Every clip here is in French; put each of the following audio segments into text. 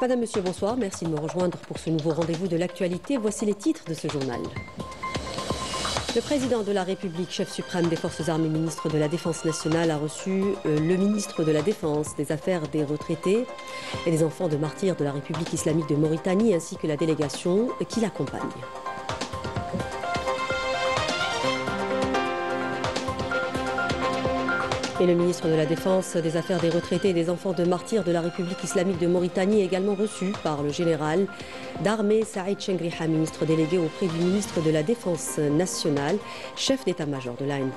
Madame, Monsieur, bonsoir. Merci de me rejoindre pour ce nouveau rendez-vous de l'actualité. Voici les titres de ce journal. Le président de la République, chef suprême des Forces armées, ministre de la Défense nationale, a reçu le ministre de la Défense, des Affaires des retraités et des enfants de martyrs de la République islamique de Mauritanie, ainsi que la délégation qui l'accompagne. Et le ministre de la Défense, des Affaires des retraités et des enfants de martyrs de la République islamique de Mauritanie est également reçu par le général d'armée Saïd Chengriha, ministre délégué auprès du ministre de la Défense nationale, chef d'état-major de l'ANP.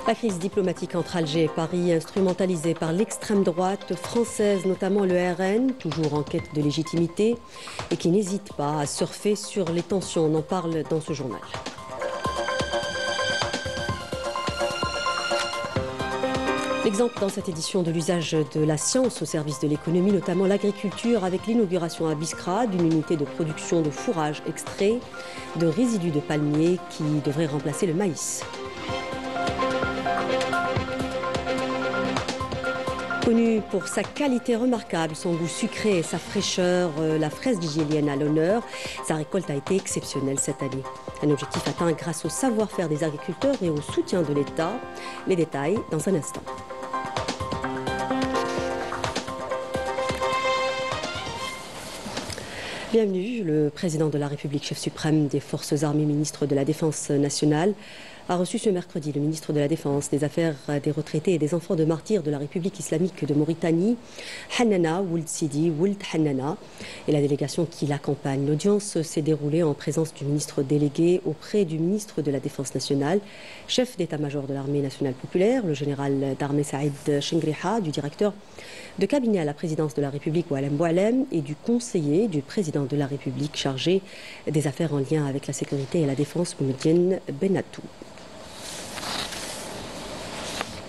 La crise diplomatique entre Alger et Paris, instrumentalisée par l'extrême droite française, notamment le RN, toujours en quête de légitimité, et qui n'hésite pas à surfer sur les tensions. On en parle dans ce journal. L'exemple dans cette édition de l'usage de la science au service de l'économie, notamment l'agriculture, avec l'inauguration à Biskra d'une unité de production de fourrage extrait de résidus de palmiers qui devrait remplacer le maïs. Connue pour sa qualité remarquable, son goût sucré et sa fraîcheur, la fraise vigélienne à l'honneur, sa récolte a été exceptionnelle cette année. Un objectif atteint grâce au savoir-faire des agriculteurs et au soutien de l'État. Les détails dans un instant. Bienvenue, le président de la République, chef suprême des Forces armées, ministre de la Défense nationale, a reçu ce mercredi le ministre de la Défense, des Affaires des retraités et des enfants de martyrs de la République islamique de Mauritanie, Hannana Ould Sidi Ould Hannana, et la délégation qui l'accompagne. L'audience s'est déroulée en présence du ministre délégué auprès du ministre de la Défense nationale, chef d'état-major de l'armée nationale populaire, le général d'armée Saïd Chengriha, du directeur de cabinet à la présidence de la République Oualem Boualem et du conseiller du président de la République chargé des affaires en lien avec la sécurité et la défense, Moumoudine Benatou.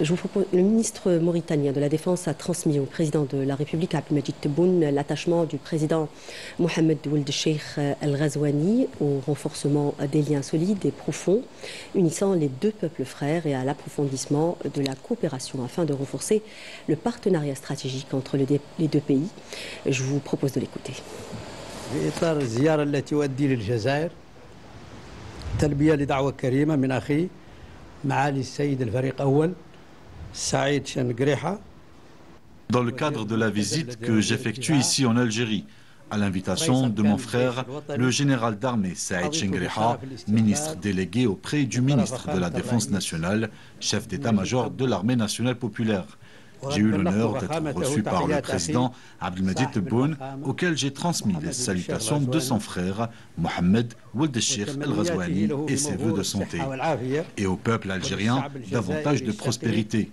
Je vous propose, le ministre mauritanien de la Défense a transmis au président de la République, Abdelmadjid Tebboune, l'attachement du président Mohamed Ould Cheikh El Ghazouani au renforcement des liens solides et profonds unissant les deux peuples frères et à l'approfondissement de la coopération afin de renforcer le partenariat stratégique entre les deux pays. Je vous propose de l'écouter. بإطار الزيارة التي تؤدي للجزائر تلبية لدعوة كريمة من أخي معالي السيد الفريق أول Saïd Chengriha. Dans le cadre de la visite que j'effectue ici en Algérie, à l'invitation de mon frère, le général d'armée Saïd Chengriha, ministre délégué auprès du ministre de la Défense nationale, chef d'état-major de l'armée nationale populaire. J'ai eu l'honneur d'être reçu par le président Abdelmadjid Tebboune, auquel j'ai transmis les salutations de son frère Mohamed Ould Cheikh El Ghazouani et ses vœux de santé, et au peuple algérien davantage de prospérité.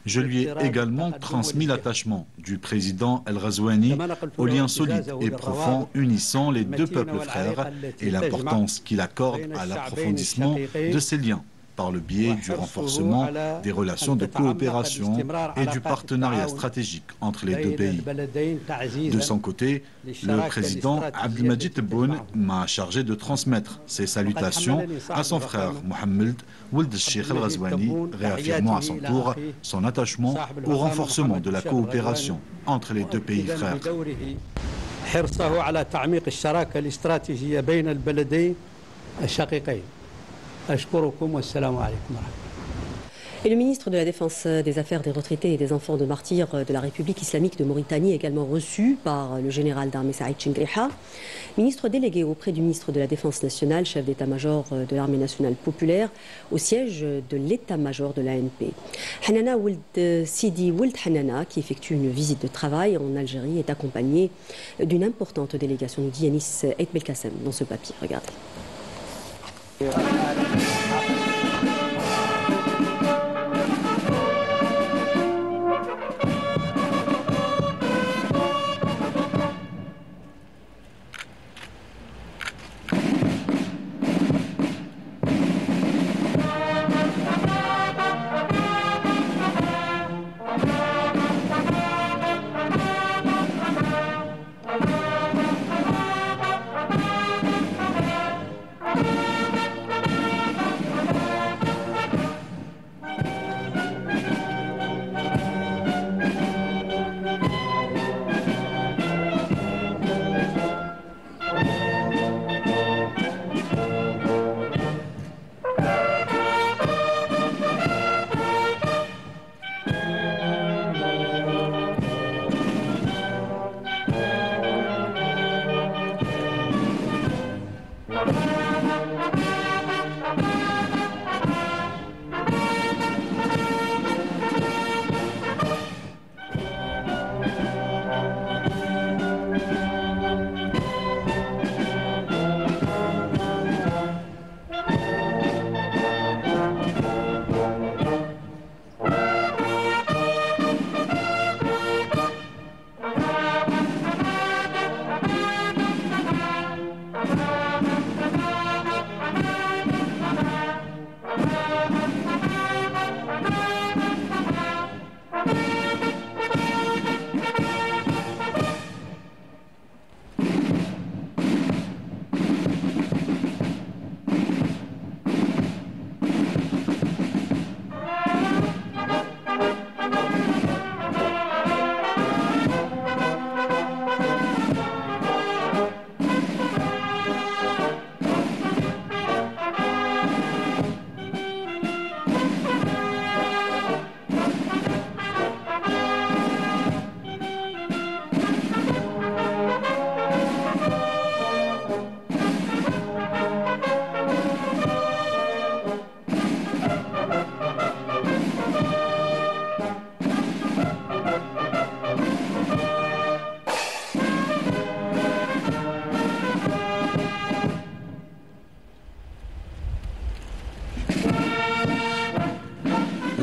Je lui ai également transmis l'attachement du président El Ghazouani aux liens solides et profonds unissant les deux peuples frères et l'importance qu'il accorde à l'approfondissement de ces liens par le biais du renforcement des relations de coopération et du partenariat stratégique entre les deux pays. De son côté, le président Abdelmadjid Tebboune m'a chargé de transmettre ses salutations à son frère Mohamed Ould Cheikh El Ghazouani, réaffirmant à son tour son attachement au renforcement de la coopération entre les deux pays frères. Et le ministre de la Défense, des Affaires des retraités et des enfants de martyrs de la République islamique de Mauritanie, également reçu par le général d'armée Saïd Chengriha, ministre délégué auprès du ministre de la Défense nationale, chef d'état-major de l'armée nationale populaire, au siège de l'état-major de l'ANP. Hannana Ould Sidi Ould Hannana, qui effectue une visite de travail en Algérie, est accompagné d'une importante délégation, nous dit Yanis Eid Belkacem dans ce papier. Regardez.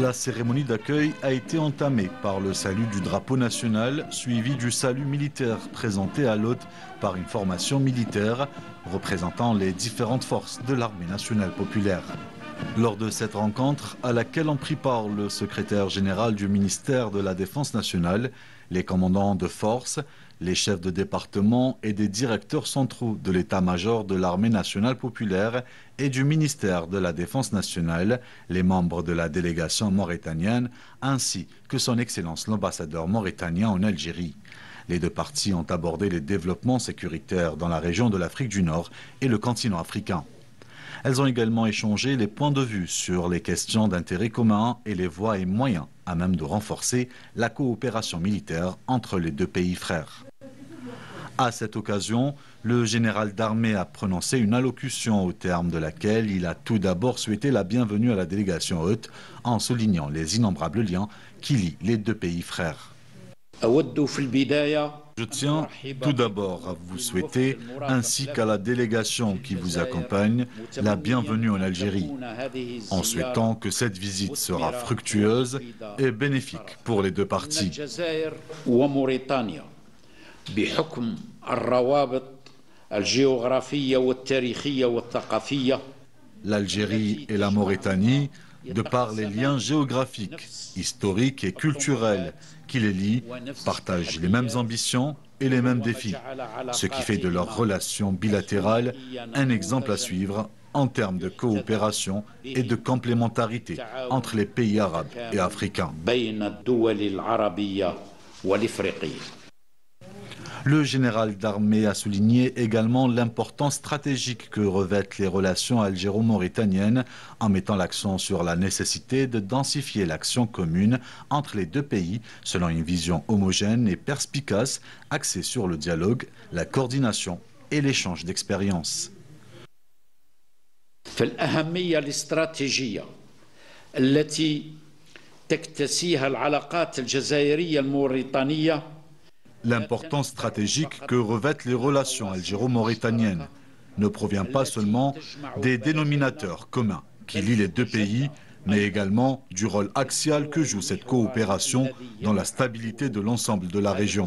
La cérémonie d'accueil a été entamée par le salut du drapeau national, suivi du salut militaire présenté à l'hôte par une formation militaire représentant les différentes forces de l'armée nationale populaire. Lors de cette rencontre, à laquelle ont pris part le secrétaire général du ministère de la Défense nationale, les commandants de force, les chefs de département et des directeurs centraux de l'état-major de l'armée nationale populaire et du ministère de la Défense nationale, les membres de la délégation mauritanienne, ainsi que son Excellence l'ambassadeur mauritanien en Algérie. Les deux parties ont abordé les développements sécuritaires dans la région de l'Afrique du Nord et le continent africain. Elles ont également échangé les points de vue sur les questions d'intérêt commun et les voies et moyens à même de renforcer la coopération militaire entre les deux pays frères. À cette occasion, le général d'armée a prononcé une allocution au terme de laquelle il a tout d'abord souhaité la bienvenue à la délégation hôte en soulignant les innombrables liens qui lient les deux pays frères. Je tiens tout d'abord à vous souhaiter, ainsi qu'à la délégation qui vous accompagne, la bienvenue en Algérie, en souhaitant que cette visite sera fructueuse et bénéfique pour les deux parties. L'Algérie et la Mauritanie, de par les liens géographiques, historiques et culturels qui les lient, partagent les mêmes ambitions et les mêmes défis, ce qui fait de leur relation bilatérale un exemple à suivre en termes de coopération et de complémentarité entre les pays arabes et africains. Le général d'armée a souligné également l'importance stratégique que revêtent les relations algéro-mauritaniennes en mettant l'accent sur la nécessité de densifier l'action commune entre les deux pays selon une vision homogène et perspicace axée sur le dialogue, la coordination et l'échange d'expériences. L'importance stratégique que revêtent les relations algéro-mauritaniennes ne provient pas seulement des dénominateurs communs qui lient les deux pays, mais également du rôle axial que joue cette coopération dans la stabilité de l'ensemble de la région.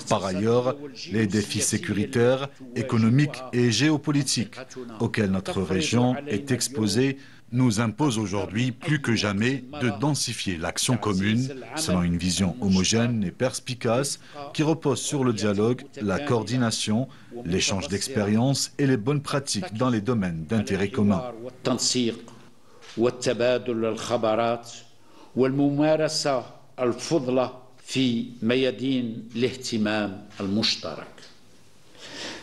Par ailleurs, les défis sécuritaires, économiques et géopolitiques auxquels notre région est exposée nous imposent aujourd'hui plus que jamais de densifier l'action commune selon une vision homogène et perspicace qui repose sur le dialogue, la coordination, l'échange d'expériences et les bonnes pratiques dans les domaines d'intérêt commun. في ميادين الاهتمام المشترك.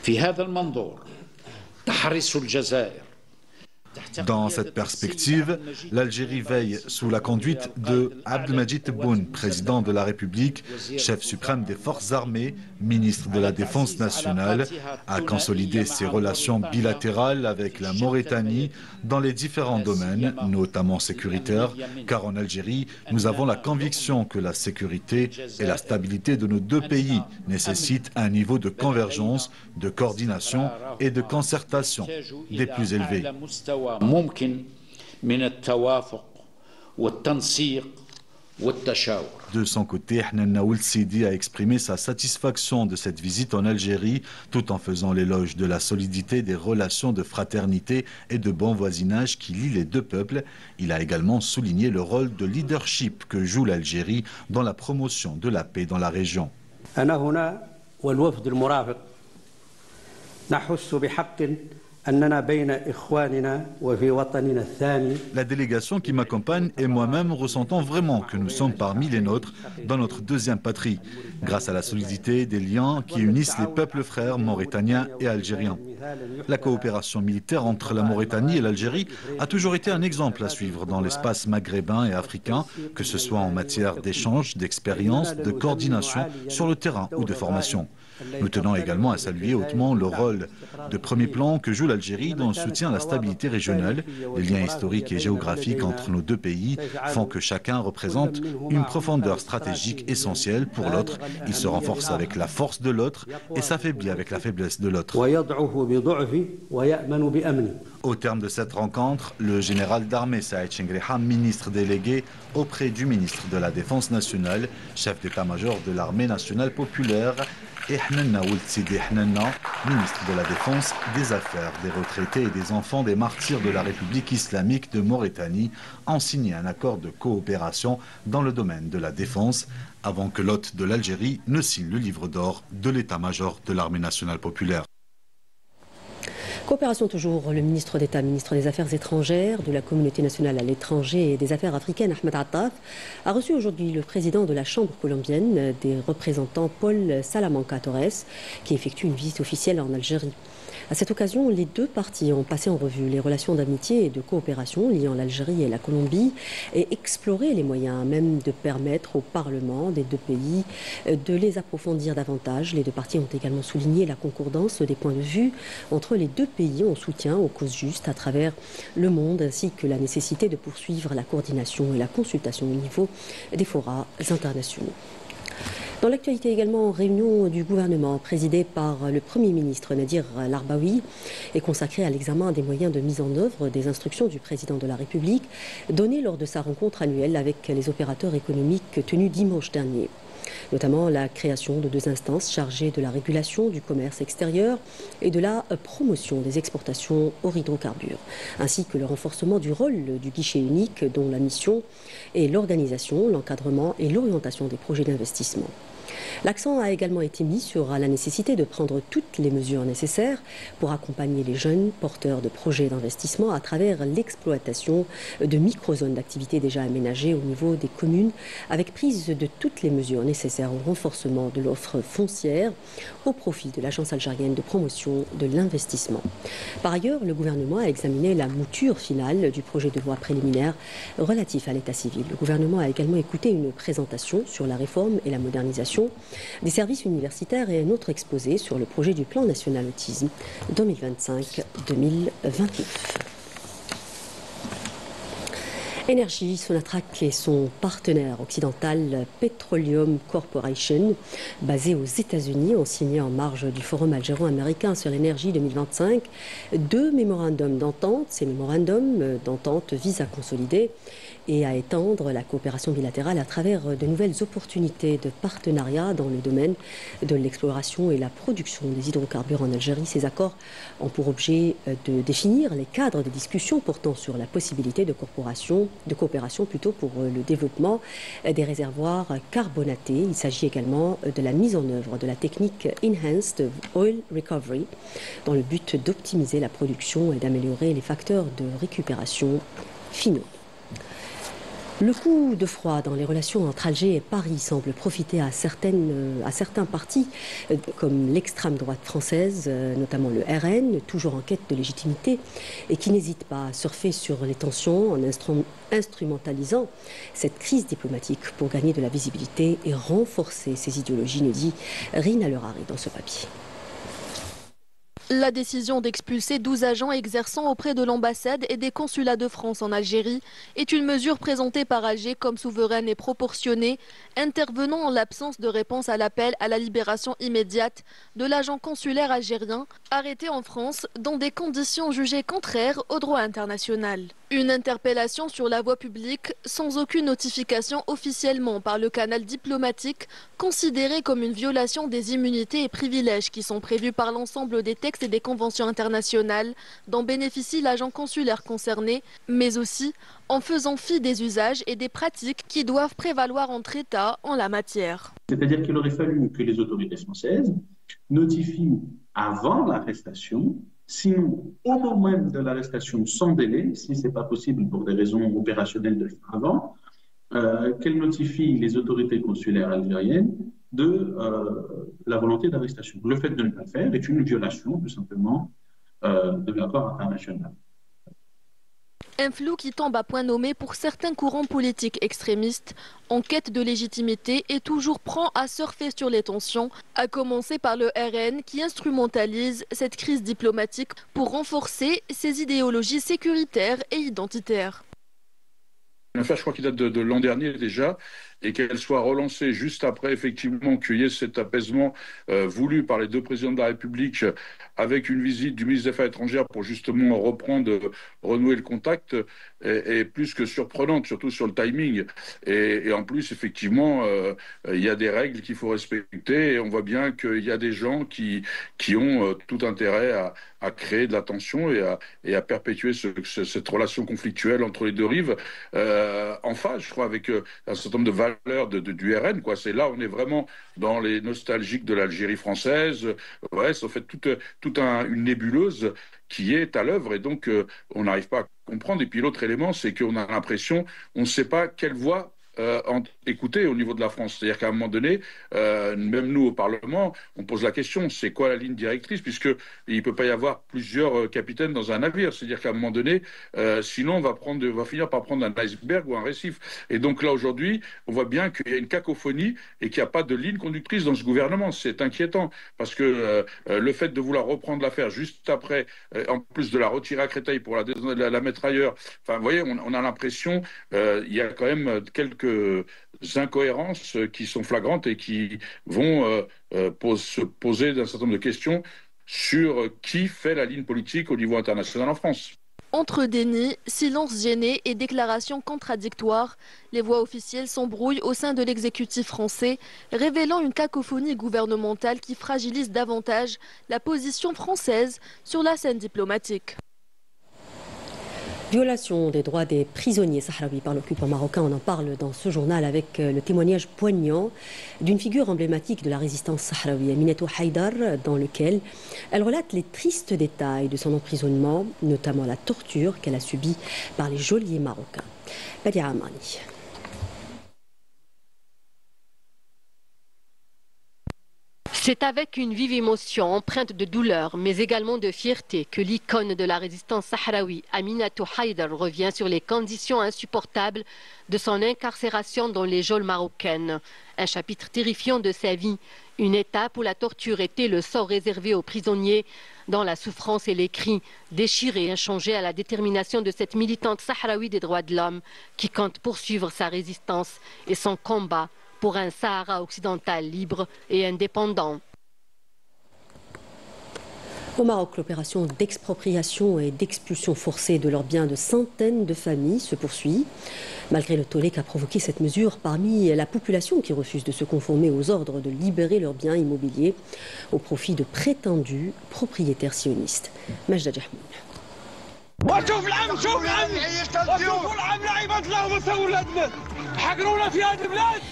في هذا المنظور تحرص الجزائر. Dans cette perspective, l'Algérie veille sous la conduite de Abdelmadjid Tebboune, président de la République, chef suprême des forces armées, ministre de la Défense nationale, à consolider ses relations bilatérales avec la Mauritanie dans les différents domaines, notamment sécuritaires, car en Algérie, nous avons la conviction que la sécurité et la stabilité de nos deux pays nécessitent un niveau de convergence, de coordination et de concertation des plus élevés. De son côté, Hanan Naoul Sidi a exprimé sa satisfaction de cette visite en Algérie tout en faisant l'éloge de la solidité des relations de fraternité et de bon voisinage qui lient les deux peuples. Il a également souligné le rôle de leadership que joue l'Algérie dans la promotion de la paix dans la région. La délégation qui m'accompagne et moi-même ressentons vraiment que nous sommes parmi les nôtres dans notre deuxième patrie, grâce à la solidité des liens qui unissent les peuples frères mauritaniens et algériens. La coopération militaire entre la Mauritanie et l'Algérie a toujours été un exemple à suivre dans l'espace maghrébin et africain, que ce soit en matière d'échange, d'expérience, de coordination sur le terrain ou de formation. Nous tenons également à saluer hautement le rôle de premier plan que joue l'Algérie dans le soutien à la stabilité régionale. Les liens historiques et géographiques entre nos deux pays font que chacun représente une profondeur stratégique essentielle pour l'autre. Il se renforce avec la force de l'autre et s'affaiblit avec la faiblesse de l'autre. Au terme de cette rencontre, le général d'armée Saïd Chengriha, ministre délégué auprès du ministre de la Défense nationale, chef d'état-major de l'armée nationale populaire, et Hnenna Ould Sidi Hnenna, ministre de la Défense, des Affaires, des retraités et des enfants des martyrs de la République islamique de Mauritanie, ont signé un accord de coopération dans le domaine de la défense, avant que l'hôte de l'Algérie ne signe le livre d'or de l'état-major de l'armée nationale populaire. Coopération toujours, le ministre d'État, ministre des Affaires étrangères, de la communauté nationale à l'étranger et des Affaires africaines, Ahmed Attaf, a reçu aujourd'hui le président de la Chambre colombienne des représentants, Paul Salamanca Torres, qui effectue une visite officielle en Algérie. À cette occasion, les deux parties ont passé en revue les relations d'amitié et de coopération liant l'Algérie et la Colombie et exploré les moyens même de permettre au Parlement des deux pays de les approfondir davantage. Les deux parties ont également souligné la concordance des points de vue entre les deux pays en soutien aux causes justes à travers le monde, ainsi que la nécessité de poursuivre la coordination et la consultation au niveau des forats internationaux. Dans l'actualité également, réunion du gouvernement présidée par le Premier ministre Nadir Larbaoui est consacrée à l'examen des moyens de mise en œuvre des instructions du président de la République données lors de sa rencontre annuelle avec les opérateurs économiques tenue dimanche dernier. Notamment la création de deux instances chargées de la régulation du commerce extérieur et de la promotion des exportations hors hydrocarbures, ainsi que le renforcement du rôle du guichet unique dont la mission est l'organisation, l'encadrement et l'orientation des projets d'investissement. L'accent a également été mis sur la nécessité de prendre toutes les mesures nécessaires pour accompagner les jeunes porteurs de projets d'investissement à travers l'exploitation de micro-zones d'activité déjà aménagées au niveau des communes, avec prise de toutes les mesures nécessaires au renforcement de l'offre foncière au profit de l'Agence algérienne de promotion de l'investissement. Par ailleurs, le gouvernement a examiné la mouture finale du projet de loi préliminaire relatif à l'état civil. Le gouvernement a également écouté une présentation sur la réforme et la modernisation des services universitaires et un autre exposé sur le projet du plan national autisme 2025-2029. Énergie, Sonatrach et son partenaire occidental Petroleum Corporation, basé aux États-Unis, ont signé en marge du Forum algéro-américain sur l'énergie 2025 deux mémorandums d'entente. Ces mémorandums d'entente visent à consolider et à étendre la coopération bilatérale à travers de nouvelles opportunités de partenariat dans le domaine de l'exploration et la production des hydrocarbures en Algérie. Ces accords ont pour objet de définir les cadres de discussion portant sur la possibilité de coopération pour le développement des réservoirs carbonatés. Il s'agit également de la mise en œuvre de la technique Enhanced Oil Recovery dans le but d'optimiser la production et d'améliorer les facteurs de récupération finaux. Le coup de froid dans les relations entre Alger et Paris semble profiter à certains partis, comme l'extrême droite française, notamment le RN, toujours en quête de légitimité, et qui n'hésite pas à surfer sur les tensions en instrumentalisant cette crise diplomatique pour gagner de la visibilité et renforcer ses idéologies, nous dit Rina Lerari dans ce papier. La décision d'expulser 12 agents exerçant auprès de l'ambassade et des consulats de France en Algérie est une mesure présentée par Alger comme souveraine et proportionnée, intervenant en l'absence de réponse à l'appel à la libération immédiate de l'agent consulaire algérien arrêté en France dans des conditions jugées contraires au droit international. Une interpellation sur la voie publique sans aucune notification officiellement par le canal diplomatique, considérée comme une violation des immunités et privilèges qui sont prévus par l'ensemble des textes et des conventions internationales dont bénéficie l'agent consulaire concerné, mais aussi en faisant fi des usages et des pratiques qui doivent prévaloir entre États en la matière. C'est-à-dire qu'il aurait fallu que les autorités françaises notifient avant l'arrestation, sinon au moment même de l'arrestation sans délai, si ce n'est pas possible pour des raisons opérationnelles de le faire avant, qu'elles notifient les autorités consulaires algériennes de la volonté d'arrestation. Le fait de ne pas le faire est une violation tout simplement de l'accord international. Un flou qui tombe à point nommé pour certains courants politiques extrémistes en quête de légitimité et toujours prend à surfer sur les tensions, à commencer par le RN qui instrumentalise cette crise diplomatique pour renforcer ses idéologies sécuritaires et identitaires. Une affaire, je crois, qui date de l'an dernier déjà, et qu'elle soit relancée juste après, effectivement, qu'il y ait cet apaisement voulu par les deux présidents de la République, avec une visite du ministre des Affaires étrangères pour justement reprendre, renouer le contact, est plus que surprenante, surtout sur le timing. Et en plus, effectivement, il y a des règles qu'il faut respecter, et on voit bien qu'il y a des gens qui ont tout intérêt à créer de la tension et à perpétuer cette relation conflictuelle entre les deux rives. En phase, je crois, avec un certain nombre de valeurs du RN, quoi. C'est là, on est vraiment dans les nostalgiques de l'Algérie française. Ouais, ça fait toute une nébuleuse qui est à l'œuvre, et donc on n'arrive pas à comprendre. Et puis l'autre élément, c'est qu'on a l'impression, on ne sait pas quelle voix écouter au niveau de la France. C'est-à-dire qu'à un moment donné, même nous au Parlement, on pose la question, c'est quoi la ligne directrice, puisqu'il ne peut pas y avoir plusieurs capitaines dans un navire. C'est-à-dire qu'à un moment donné, sinon on va finir par prendre un iceberg ou un récif. Et donc là, aujourd'hui, on voit bien qu'il y a une cacophonie et qu'il n'y a pas de ligne conductrice dans ce gouvernement. C'est inquiétant, parce que le fait de vouloir reprendre l'affaire juste après, en plus de la retirer à Créteil pour la mettre ailleurs, enfin, vous voyez, on a l'impression, il y a quand même quelques incohérences qui sont flagrantes et qui vont se poser d'un certain nombre de questions sur qui fait la ligne politique au niveau international en France. Entre déni, silence gêné et déclarations contradictoires, les voix officielles s'embrouillent au sein de l'exécutif français, révélant une cacophonie gouvernementale qui fragilise davantage la position française sur la scène diplomatique. Violation des droits des prisonniers sahraouis par l'occupant marocain, on en parle dans ce journal avec le témoignage poignant d'une figure emblématique de la résistance sahraoui, Aminatou Haïdar, dans lequel elle relate les tristes détails de son emprisonnement, notamment la torture qu'elle a subie par les geôliers marocains. Badia Amani. C'est avec une vive émotion empreinte de douleur, mais également de fierté, que l'icône de la résistance sahraoui, Aminatou Haïdar, revient sur les conditions insupportables de son incarcération dans les geôles marocaines. Un chapitre terrifiant de sa vie, une étape où la torture était le sort réservé aux prisonniers, dans la souffrance et les cris déchirés, inchangés à la détermination de cette militante sahraoui des droits de l'homme qui compte poursuivre sa résistance et son combat pour un Sahara occidental libre et indépendant. Au Maroc, l'opération d'expropriation et d'expulsion forcée de leurs biens de centaines de familles se poursuit. Malgré le tollé qu'a provoqué cette mesure parmi la population qui refuse de se conformer aux ordres de libérer leurs biens immobiliers au profit de prétendus propriétaires sionistes. Majda Jahmoun.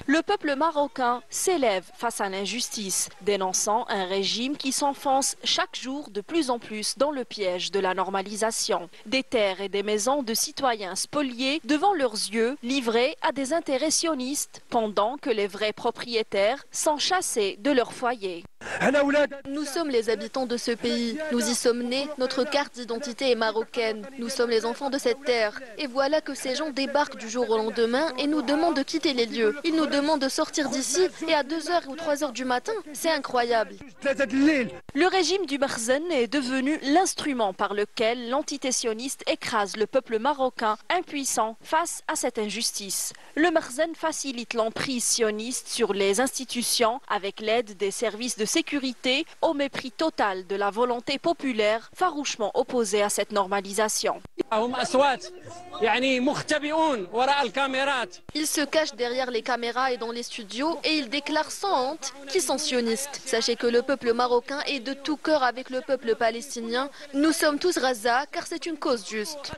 Le peuple marocain s'élève face à l'injustice, dénonçant un régime qui s'enfonce chaque jour de plus en plus dans le piège de la normalisation. Des terres et des maisons de citoyens spoliés devant leurs yeux, livrés à des intérêts sionistes, pendant que les vrais propriétaires sont chassés de leur foyer. Nous sommes les habitants de ce pays. Nous y sommes nés. Notre carte d'identité est marocaine. Nous sommes les enfants de cette terre. Et voilà que ces gens débarquent du jour au lendemain et nous demandent de quitter les lieux. Ils nous demandent de sortir d'ici et à 2h ou 3h du matin. C'est incroyable. Le régime du Makhzen est devenu l'instrument par lequel l'entité sioniste écrase le peuple marocain impuissant face à cette injustice. Le Makhzen facilite l'emprise sioniste sur les institutions avec l'aide des services de sécurité au mépris total de la volonté populaire farouchement opposée à cette normalisation. Ils se cachent derrière les caméras et dans les studios et ils déclarent sans honte qu'ils sont sionistes. Sachez que le peuple marocain est de tout cœur avec le peuple palestinien. Nous sommes tous Gaza car c'est une cause juste.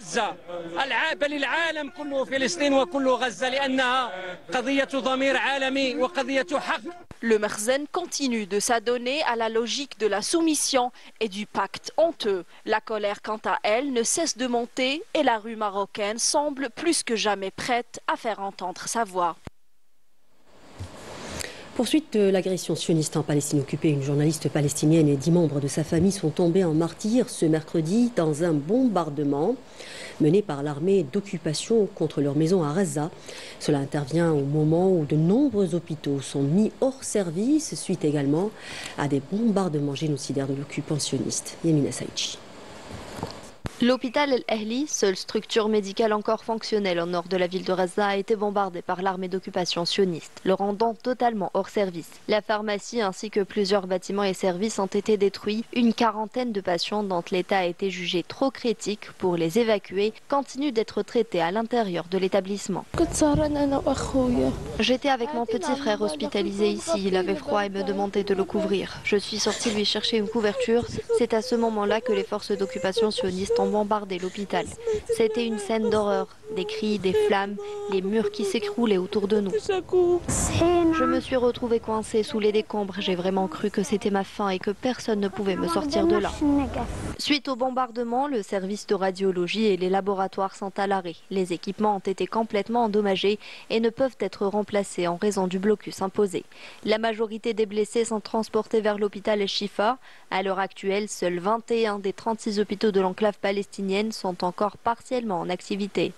Le Makhzen continue de s'adonner à la logique de la soumission et du pacte honteux. La colère, quant à elle, ne cesse de monter et la rue marocaine semble plus que jamais prête à faire entendre sa voix. Poursuite de l'agression sioniste en Palestine occupée, une journaliste palestinienne et 10 membres de sa famille sont tombés en martyrs ce mercredi dans un bombardement mené par l'armée d'occupation contre leur maison à Gaza. Cela intervient au moment où de nombreux hôpitaux sont mis hors service, suite également à des bombardements génocidaires de l'occupant sioniste. Yamina Saïchi. L'hôpital El-Ahli, seule structure médicale encore fonctionnelle au nord de la ville de Gaza, a été bombardé par l'armée d'occupation sioniste, le rendant totalement hors service. La pharmacie ainsi que plusieurs bâtiments et services ont été détruits. Une quarantaine de patients dont l'état a été jugé trop critique pour les évacuer continuent d'être traités à l'intérieur de l'établissement. J'étais avec mon petit frère hospitalisé ici. Il avait froid et me demandait de le couvrir. Je suis sortie lui chercher une couverture. C'est à ce moment-là que les forces d'occupation sionistes ont bombardé l'hôpital. C'était une scène d'horreur, des cris, des flammes, les murs qui s'écroulaient autour de nous. Je me suis retrouvée coincée sous les décombres. J'ai vraiment cru que c'était ma fin et que personne ne pouvait me sortir de là. Suite au bombardement, le service de radiologie et les laboratoires sont à l'arrêt. Les équipements ont été complètement endommagés et ne peuvent être remplacés en raison du blocus imposé. La majorité des blessés sont transportés vers l'hôpital El-Shifa. À l'heure actuelle, seuls 21 des 36 hôpitaux de l'enclave palestinienne sont encore partiellement en activité,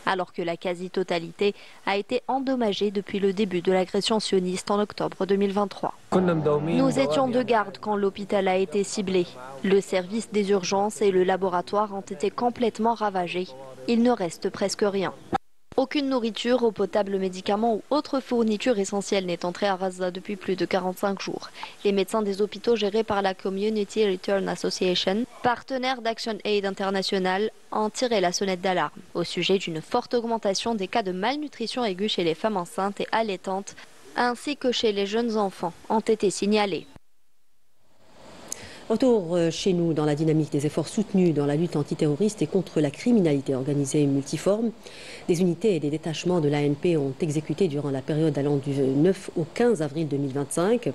alors que la quasi-totalité a été endommagée depuis le début de l'agression sioniste en octobre 2023. Nous étions de garde quand l'hôpital a été ciblé. Le service des urgences et le laboratoire ont été complètement ravagés. Il ne reste presque rien. Aucune nourriture, eau potable, médicaments ou autre fourniture essentielle n'est entrée à Gaza depuis plus de 45 jours. Les médecins des hôpitaux gérés par la Community Return Association, partenaire d'Action Aid International, ont tiré la sonnette d'alarme au sujet d'une forte augmentation des cas de malnutrition aiguë chez les femmes enceintes et allaitantes, ainsi que chez les jeunes enfants, ont été signalés. Retour chez nous dans la dynamique des efforts soutenus dans la lutte antiterroriste et contre la criminalité organisée multiforme. Des unités et des détachements de l'ANP ont exécuté durant la période allant du 9 au 15 avril 2025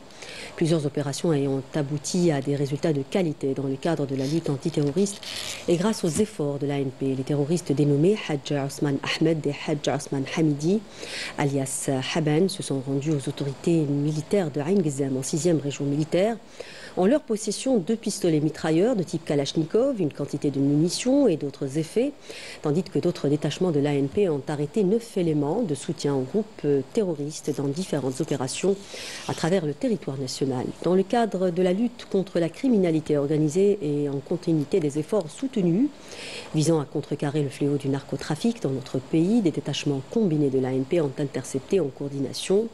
plusieurs opérations ayant abouti à des résultats de qualité dans le cadre de la lutte antiterroriste et grâce aux efforts de l'ANP. Les terroristes dénommés Hadj Osman Ahmed et Hadj Osman Hamidi, alias Haban, se sont rendus aux autorités militaires de Ain Ghezam en 6e région militaire. En leur possession, 2 pistolets mitrailleurs de type Kalachnikov, une quantité de munitions et d'autres effets, tandis que d'autres détachements de l'ANP ont arrêté 9 éléments de soutien aux groupes terroristes dans différentes opérations à travers le territoire national. Dans le cadre de la lutte contre la criminalité organisée et en continuité des efforts soutenus visant à contrecarrer le fléau du narcotrafic dans notre pays, des détachements combinés de l'ANP ont intercepté en coordination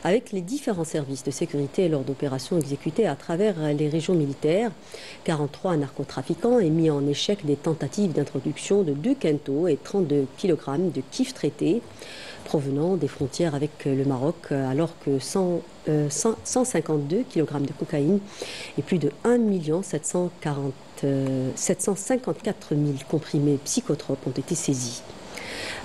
avec les différents services de sécurité lors d'opérations exécutées à travers les régions militaires. 43 narcotrafiquants et mis en échec des tentatives d'introduction de 2 quintaux et 32 kg de kif traités provenant des frontières avec le Maroc, alors que 152 kg de cocaïne et plus de 1 754 000 comprimés psychotropes ont été saisis.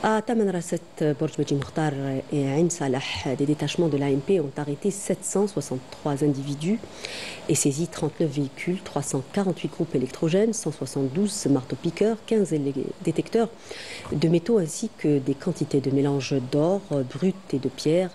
À Tamanrasset, Borj Beji Mokhtar et Ain Salah, des détachements de l'ANP ont arrêté 763 individus et saisi 39 véhicules, 348 groupes électrogènes, 172 marteaux-piqueurs, 15 détecteurs de métaux ainsi que des quantités de mélange d'or brut et de pierre,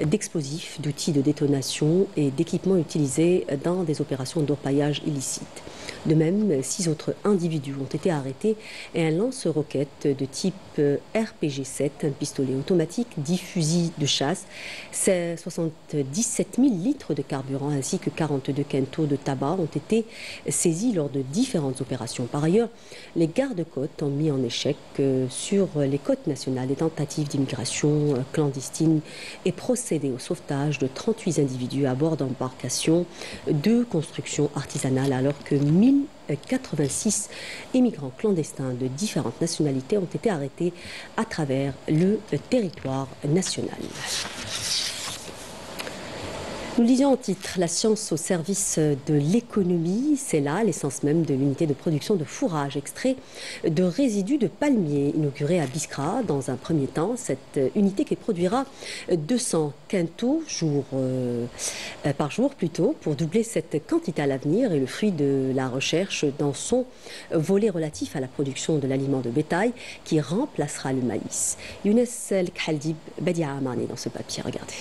d'explosifs, d'outils de détonation et d'équipements utilisés dans des opérations d'orpaillage illicites. De même, 6 autres individus ont été arrêtés et un lance-roquettes de type RPG-7, un pistolet automatique, 10 fusils de chasse, 77 000 litres de carburant ainsi que 42 quintaux de tabac ont été saisis lors de différentes opérations. Par ailleurs, les gardes-côtes ont mis en échec sur les côtes nationales des tentatives d'immigration clandestine et procédé au sauvetage de 38 individus à bord d'embarcations de construction artisanale alors que 1086 immigrants clandestins de différentes nationalités ont été arrêtés à travers le territoire national. Nous disions en titre, la science au service de l'économie, c'est là l'essence même de l'unité de production de fourrage extrait de résidus de palmiers inaugurée à Biskra. Dans un premier temps, cette unité qui produira 200 quintaux par jour plutôt, pour doubler cette quantité à l'avenir et le fruit de la recherche dans son volet relatif à la production de l'aliment de bétail qui remplacera le maïs. Younes El Khaldib Badia Amani dans ce papier, regardez.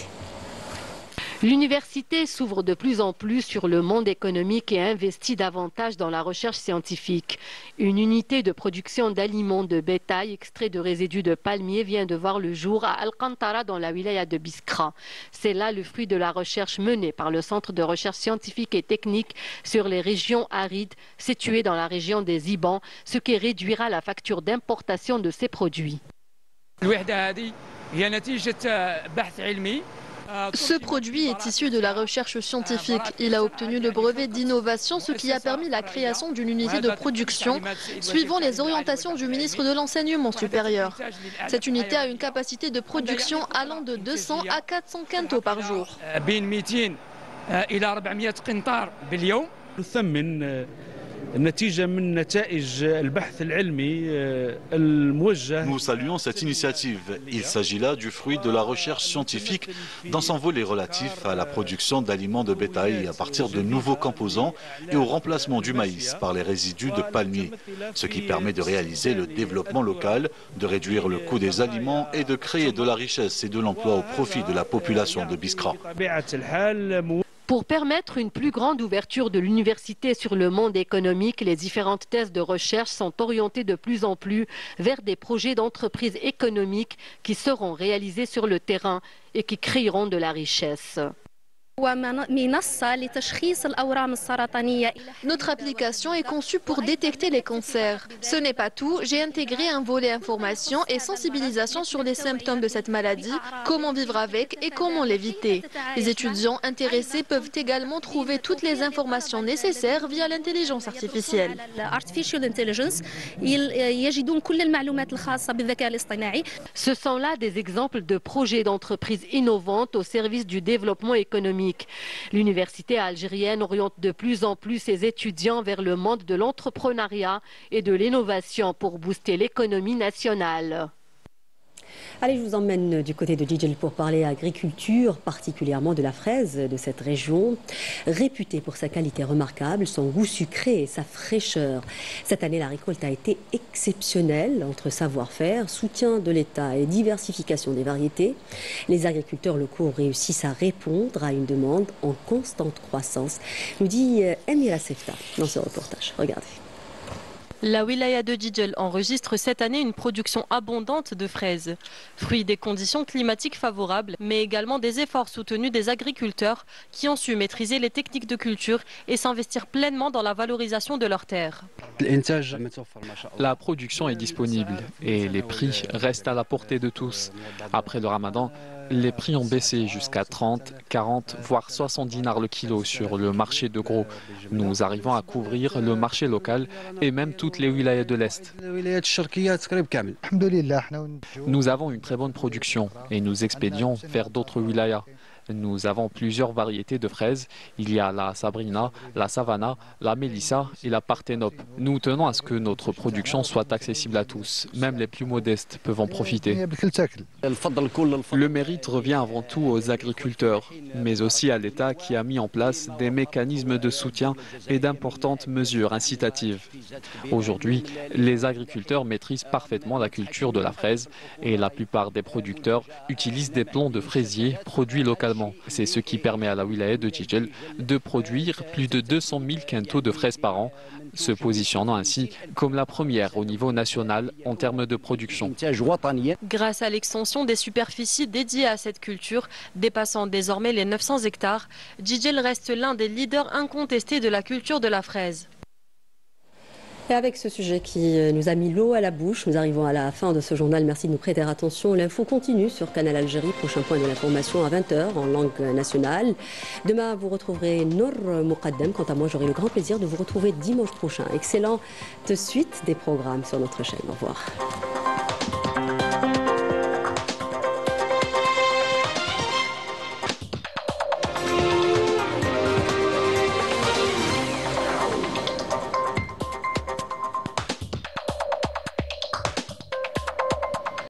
L'université s'ouvre de plus en plus sur le monde économique et investit davantage dans la recherche scientifique. Une unité de production d'aliments de bétail extraits de résidus de palmiers vient de voir le jour à Al-Qantara dans la wilaya de Biskra. C'est là le fruit de la recherche menée par le Centre de recherche scientifique et technique sur les régions arides situées dans la région des Ibans, ce qui réduira la facture d'importation de ces produits. Ce produit est issu de la recherche scientifique. Il a obtenu le brevet d'innovation, ce qui a permis la création d'une unité de production suivant les orientations du ministre de l'Enseignement supérieur. Cette unité a une capacité de production allant de 200 à 400 quintaux par jour. Nous saluons cette initiative. Il s'agit là du fruit de la recherche scientifique dans son volet relatif à la production d'aliments de bétail à partir de nouveaux composants et au remplacement du maïs par les résidus de palmiers, ce qui permet de réaliser le développement local, de réduire le coût des aliments et de créer de la richesse et de l'emploi au profit de la population de Biskra. Pour permettre une plus grande ouverture de l'université sur le monde économique, les différentes thèses de recherche sont orientées de plus en plus vers des projets d'entreprise économiques qui seront réalisés sur le terrain et qui créeront de la richesse. Notre application est conçue pour détecter les cancers. Ce n'est pas tout, j'ai intégré un volet information et sensibilisation sur les symptômes de cette maladie, comment vivre avec et comment l'éviter. Les étudiants intéressés peuvent également trouver toutes les informations nécessaires via l'intelligence artificielle. Ce sont là des exemples de projets d'entreprises innovantes au service du développement économique. L'université algérienne oriente de plus en plus ses étudiants vers le monde de l'entrepreneuriat et de l'innovation pour booster l'économie nationale. Allez, je vous emmène du côté de Djidjel pour parler agriculture, particulièrement de la fraise de cette région, réputée pour sa qualité remarquable, son goût sucré et sa fraîcheur. Cette année, la récolte a été exceptionnelle entre savoir-faire, soutien de l'État et diversification des variétés. Les agriculteurs locaux réussissent à répondre à une demande en constante croissance, nous dit Emira Sefta dans ce reportage. Regardez. La wilaya de Djidjel enregistre cette année une production abondante de fraises, fruit des conditions climatiques favorables, mais également des efforts soutenus des agriculteurs qui ont su maîtriser les techniques de culture et s'investir pleinement dans la valorisation de leurs terres. La production est disponible et les prix restent à la portée de tous. Après le ramadan, les prix ont baissé jusqu'à 30, 40, voire 70 dinars le kilo sur le marché de gros. Nous arrivons à couvrir le marché local et même toutes les wilayas de l'Est. Nous avons une très bonne production et nous expédions vers d'autres wilayas. Nous avons plusieurs variétés de fraises. Il y a la Sabrina, la Savannah, la Mélissa et la Parthénope. Nous tenons à ce que notre production soit accessible à tous. Même les plus modestes peuvent en profiter. Le mérite revient avant tout aux agriculteurs, mais aussi à l'État qui a mis en place des mécanismes de soutien et d'importantes mesures incitatives. Aujourd'hui, les agriculteurs maîtrisent parfaitement la culture de la fraise et la plupart des producteurs utilisent des plants de fraisiers produits localement. C'est ce qui permet à la wilaya de Djidjel de produire plus de 200 000 quintaux de fraises par an, se positionnant ainsi comme la première au niveau national en termes de production. Grâce à l'extension des superficies dédiées à cette culture, dépassant désormais les 900 hectares, Djidjel reste l'un des leaders incontestés de la culture de la fraise. Et avec ce sujet qui nous a mis l'eau à la bouche, nous arrivons à la fin de ce journal. Merci de nous prêter attention. L'info continue sur Canal Algérie. Prochain point de l'information à 20h en langue nationale. Demain, vous retrouverez Nour Moukaddem. Quant à moi, j'aurai le grand plaisir de vous retrouver dimanche prochain. Excellente suite des programmes sur notre chaîne. Au revoir.